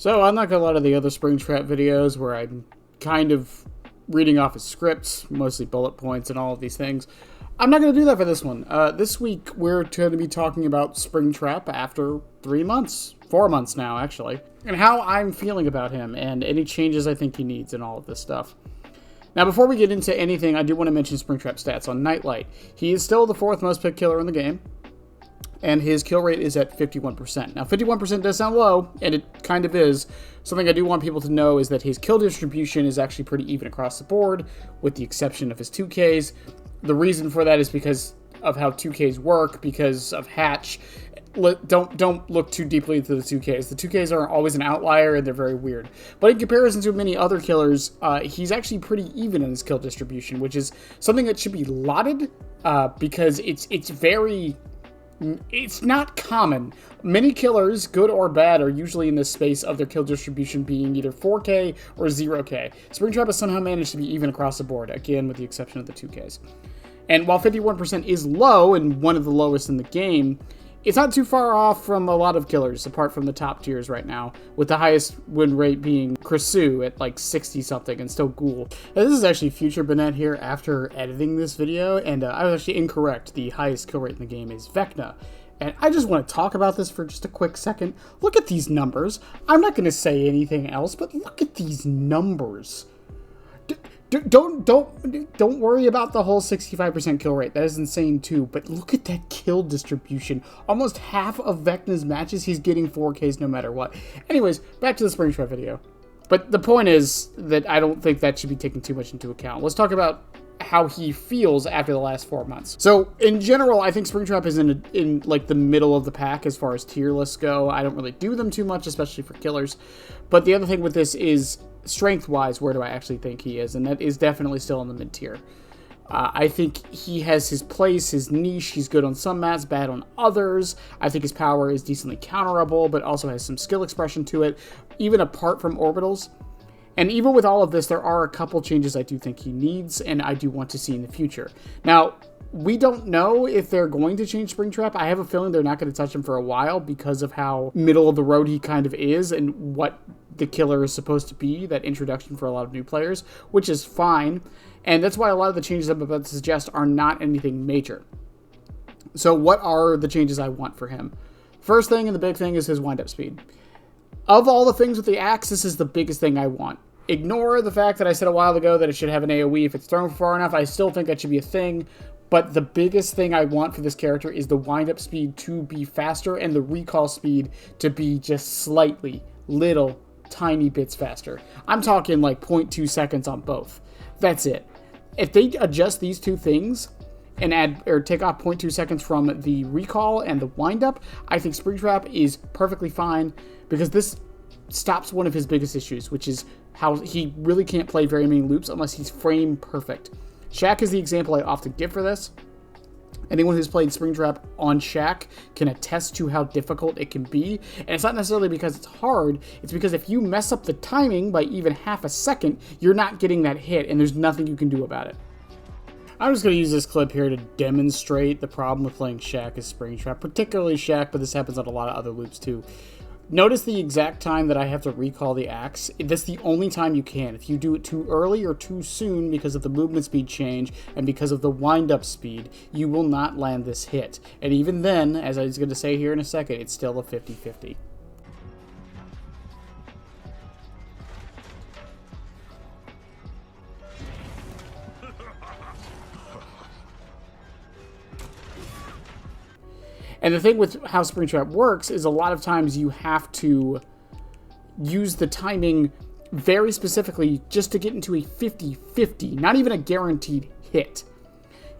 So unlike a lot of the other Springtrap videos where I'm kind of reading off of scripts, mostly bullet points and all of these things, I'm not going to do that for this one. This week we're going to be talking about Springtrap after 3 months, 4 months now actually, and how I'm feeling about him and any changes I think he needs and all of this stuff. Now before we get into anything, I do want to mention Springtrap stats on Nightlight. He is still the 4th most picked killer in the game, and his kill rate is at 51%. Now, 51% does sound low, and it kind of is. Something I do want people to know is that his kill distribution is actually pretty even across the board, with the exception of his 2Ks. The reason for that is because of how 2Ks work, because of Hatch. Don't look too deeply into the 2Ks. The 2Ks are always an outlier, and they're very weird. But in comparison to many other killers, he's actually pretty even in his kill distribution, which is something that should be lauded, because it's not common. Many killers, good or bad, are usually in this space of their kill distribution being either 4K or 0K. Springtrap has somehow managed to be even across the board, again with the exception of the 2Ks. And while 51% is low and one of the lowest in the game, it's not too far off from a lot of killers, apart from the top tiers right now, with the highest win rate being Krisu at like 60-something, and still Ghoul. Now, this is actually Future Bennett here after editing this video, and I was actually incorrect. The highest kill rate in the game is Vecna. And I just want to talk about this for just a quick second. Look at these numbers. I'm not going to say anything else, but look at these numbers. Don't worry about the whole 65% kill rate. That is insane too. But look at that kill distribution. Almost half of Vecna's matches, he's getting 4Ks no matter what. Anyways, back to the Springtrap video. But the point is that I don't think that should be taken too much into account. Let's talk about how he feels after the last 4 months. So in general, I think Springtrap is in like the middle of the pack as far as tier lists go. I don't really do them too much, especially for killers. But the other thing with this is strength-wise, where do I actually think he is? And that is definitely still in the mid-tier. I think he has his place, his niche. He's good on some maps, bad on others. I think his power is decently counterable, but also has some skill expression to it, even apart from orbitals. And even with all of this, there are a couple changes I do think he needs, and I do want to see in the future. Now, we don't know if they're going to change Springtrap. I have a feeling they're not going to touch him for a while because of how middle of the road he kind of is and what the killer is supposed to be, that introduction for a lot of new players, which is fine. And that's why a lot of the changes I'm about to suggest are not anything major. So what are the changes I want for him? First thing, and the big thing, is his wind-up speed. Of all the things with the axe, this is the biggest thing I want. Ignore the fact that I said a while ago that it should have an AoE if it's thrown far enough. I still think that should be a thing. But the biggest thing I want for this character is the wind-up speed to be faster and the recall speed to be just slightly, little, tiny bits faster. I'm talking like 0.2 seconds on both. That's it. If they adjust these two things and add or take off 0.2 seconds from the recall and the wind-up, I think Springtrap is perfectly fine, because this stops one of his biggest issues, which is how he really can't play very many loops unless he's frame perfect. Shaq is the example I often give for this. Anyone who's played Springtrap on Shaq can attest to how difficult it can be. And it's not necessarily because it's hard, it's because if you mess up the timing by even half a second, you're not getting that hit, and there's nothing you can do about it. I'm just going to use this clip here to demonstrate the problem with playing Shaq as Springtrap, particularly Shaq, but this happens on a lot of other loops too. Notice the exact time that I have to recall the axe. That's the only time you can. If you do it too early or too soon because of the movement speed change and because of the wind-up speed, you will not land this hit. And even then, as I was going to say here in a second, it's still a 50-50. And the thing with how Springtrap works is a lot of times you have to use the timing very specifically just to get into a 50-50, not even a guaranteed hit.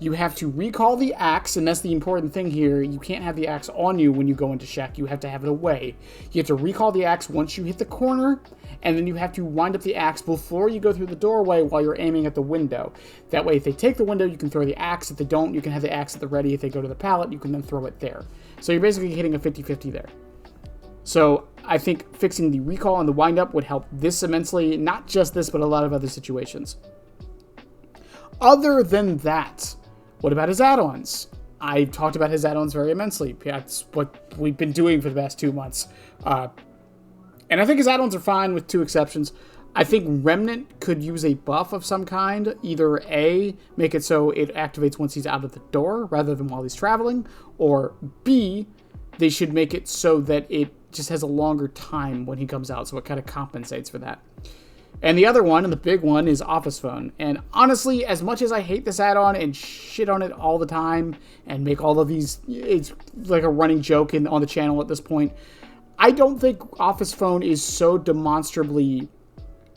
You have to recall the axe, and that's the important thing here. You can't have the axe on you when you go into Shaq. You have to have it away. You have to recall the axe once you hit the corner, and then you have to wind up the axe before you go through the doorway while you're aiming at the window. That way, if they take the window, you can throw the axe. If they don't, you can have the axe at the ready. If they go to the pallet, you can then throw it there. So you're basically hitting a 50-50 there. So I think fixing the recall and the wind-up would help this immensely. Not just this, but a lot of other situations. Other than that, what about his add-ons? I talked about his add-ons very immensely. That's what we've been doing for the past 2 months. And I think his add-ons are fine with 2 exceptions. I think Remnant could use a buff of some kind. Either A, make it so it activates once he's out of the door rather than while he's traveling, or B, they should make it so that it just has a longer time when he comes out, so it kind of compensates for that. And the other one, and the big one, is Office Phone. And honestly, as much as I hate this add-on and shit on it all the time and make all of these, it's like a running joke on the channel at this point, I don't think Office Phone is so demonstrably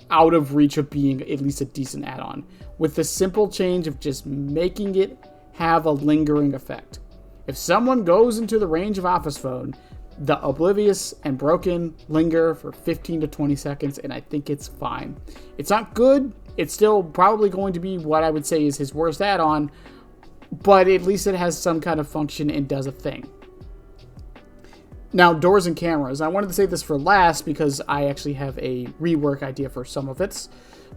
out of reach of being at least a decent add-on, with the simple change of just making it have a lingering effect. If someone goes into the range of Office Phone, the Oblivious and Broken linger for 15 to 20 seconds, and I think it's fine. It's not good. It's still probably going to be what I would say is his worst add-on, but at least it has some kind of function and does a thing. Now, doors and cameras. I wanted to save this for last because I actually have a rework idea for some of it.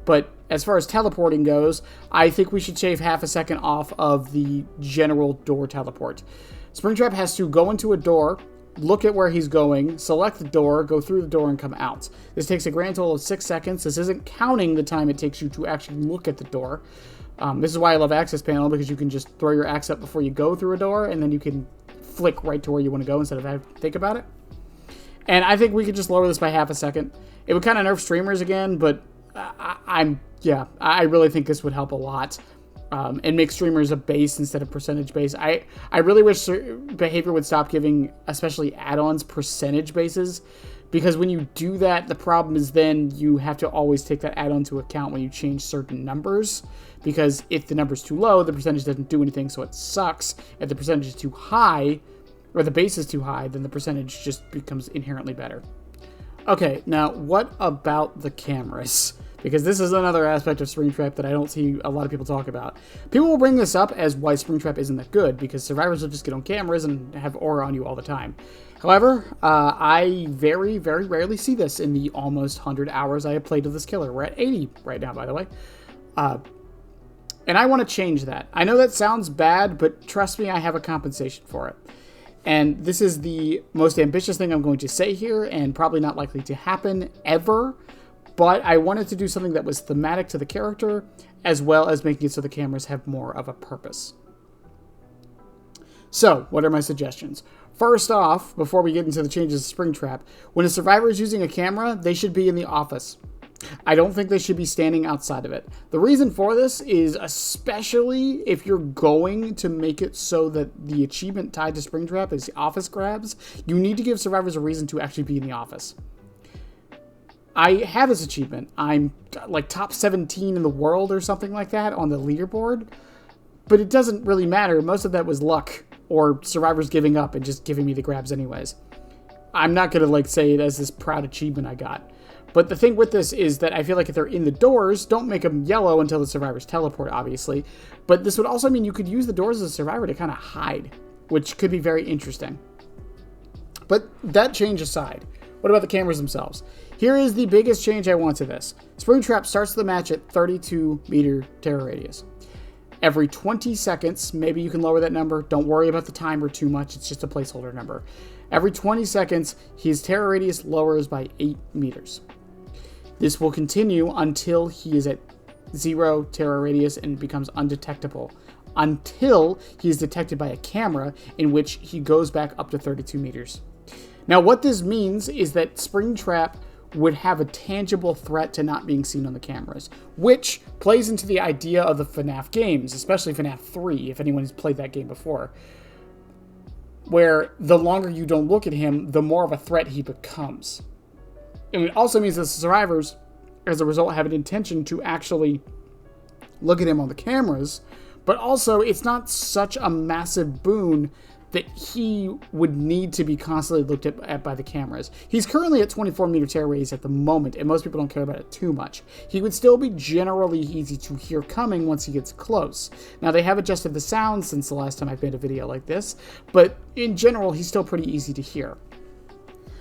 But as far as teleporting goes, I think we should shave half a second off of the general door teleport. Springtrap has to go into a door, look at where he's going, select the door, go through the door, and come out. This takes a grand total of 6 seconds. This isn't counting the time it takes you to actually look at the door. This is why I love Access Panel, because you can just throw your axe up before you go through a door, and then you can flick right to where you want to go instead of having to think about it. And I think we could just lower this by half a second. It would kind of nerf streamers again, but I really think this would help a lot. And make streamers a base instead of percentage base. I really wish behavior would stop giving, especially add-ons, percentage bases, because when you do that, the problem is then you have to always take that add-on into account when you change certain numbers, because if the number's too low, the percentage doesn't do anything, so it sucks. If the percentage is too high, or the base is too high, then the percentage just becomes inherently better. Okay, now what about the cameras? Because this is another aspect of Springtrap that I don't see a lot of people talk about. People will bring this up as why Springtrap isn't that good, because survivors will just get on cameras and have aura on you all the time. However, I very, very rarely see this in the almost 100 hours I have played of this killer. We're at 80 right now, by the way. And I want to change that. I know that sounds bad, but trust me, I have a compensation for it. And this is the most ambitious thing I'm going to say here, and probably not likely to happen ever. But I wanted to do something that was thematic to the character, as well as making it so the cameras have more of a purpose. So, what are my suggestions? First off, before we get into the changes to Springtrap, when a survivor is using a camera, they should be in the office. I don't think they should be standing outside of it. The reason for this is, especially if you're going to make it so that the achievement tied to Springtrap is office grabs, you need to give survivors a reason to actually be in the office. I have this achievement. I'm like top 17 in the world or something like that on the leaderboard, but it doesn't really matter. Most of that was luck or survivors giving up and just giving me the grabs anyways. I'm not going to say it as this proud achievement I got. But the thing with this is that I feel like if they're in the doors, don't make them yellow until the survivors teleport, obviously. But this would also mean you could use the doors as a survivor to kind of hide, which could be very interesting. But that change aside, what about the cameras themselves? Here is the biggest change I want to this. Springtrap starts the match at 32 meter terror radius. Every 20 seconds, maybe you can lower that number. Don't worry about the timer too much. It's just a placeholder number. Every 20 seconds, his terror radius lowers by 8 meters. This will continue until he is at 0 terror radius and becomes undetectable, until he is detected by a camera, in which he goes back up to 32 meters. Now, what this means is that Springtrap would have a tangible threat to not being seen on the cameras, which plays into the idea of the FNAF games, especially FNAF 3, if anyone has played that game before, where the longer you don't look at him, the more of a threat he becomes. And it also means that the survivors, as a result, have an intention to actually look at him on the cameras, but also it's not such a massive boon that he would need to be constantly looked at by the cameras. He's currently at 24 meter terror radius at the moment, and most people don't care about it too much. He would still be generally easy to hear coming once he gets close. Now, they have adjusted the sound since the last time I've made a video like this, but in general, he's still pretty easy to hear.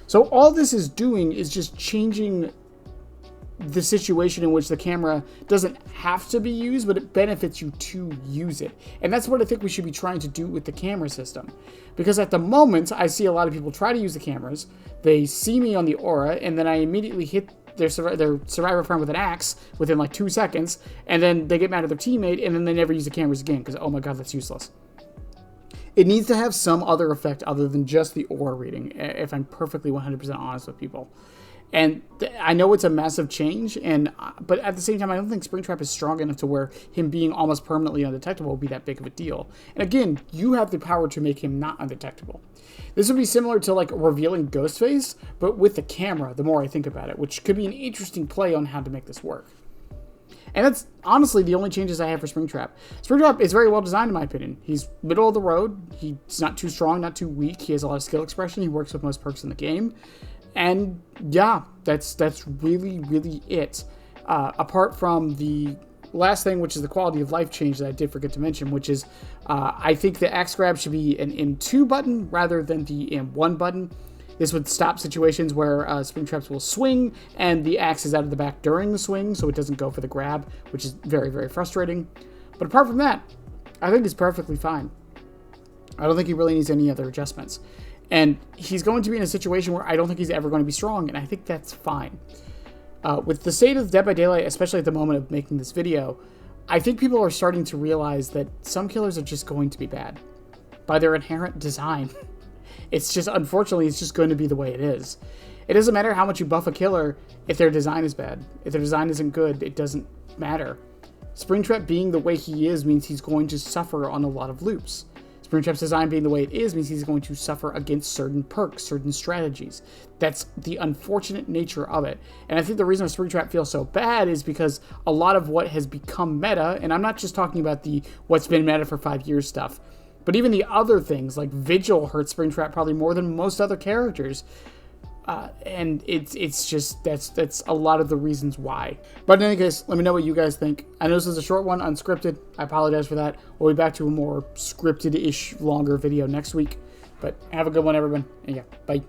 So all this is doing is just changing the situation in which the camera doesn't have to be used, but it benefits you to use it. And that's what I think we should be trying to do with the camera system. Because at the moment, I see a lot of people try to use the cameras, they see me on the aura, and then I immediately hit their survivor friend with an axe within like 2 seconds, and then they get mad at their teammate, and then they never use the cameras again, because oh my god, that's useless. It needs to have some other effect other than just the aura reading, if I'm perfectly 100% honest with people. And I know it's a massive change, but at the same time, I don't think Springtrap is strong enough to where him being almost permanently undetectable will be that big of a deal. And again, you have the power to make him not undetectable. This would be similar to like revealing Ghostface, but with the camera, the more I think about it, which could be an interesting play on how to make this work. And that's honestly the only changes I have for Springtrap. Springtrap is very well designed in my opinion. He's middle of the road. He's not too strong, not too weak. He has a lot of skill expression. He works with most perks in the game. And yeah, that's really, really it. Apart from the last thing, which is the quality of life change that I did forget to mention, which is I think the axe grab should be an M2 button rather than the M1 button. This would stop situations where Springtraps will swing and the axe is out of the back during the swing, so it doesn't go for the grab, which is very, very frustrating. But apart from that, I think it's perfectly fine. I don't think he really needs any other adjustments. And he's going to be in a situation where I don't think he's ever going to be strong, and I think that's fine. With the state of Dead by Daylight, especially at the moment of making this video, I think people are starting to realize that some killers are just going to be bad by their inherent design. It's just, unfortunately, it's just going to be the way it is. It doesn't matter how much you buff a killer if their design is bad. If their design isn't good, it doesn't matter. Springtrap being the way he is means he's going to suffer on a lot of loops. Springtrap's design being the way it is means he's going to suffer against certain perks, certain strategies. That's the unfortunate nature of it. And I think the reason Springtrap feels so bad is because a lot of what has become meta, and I'm not just talking about the what's been meta for 5 years stuff, but even the other things, like Vigil hurts Springtrap probably more than most other characters. And it's just, that's a lot of the reasons why. But in any case, let me know what you guys think. I know this is a short one, unscripted. I apologize for that. We'll be back to a more scripted-ish, longer video next week. But have a good one, everyone. And yeah, bye.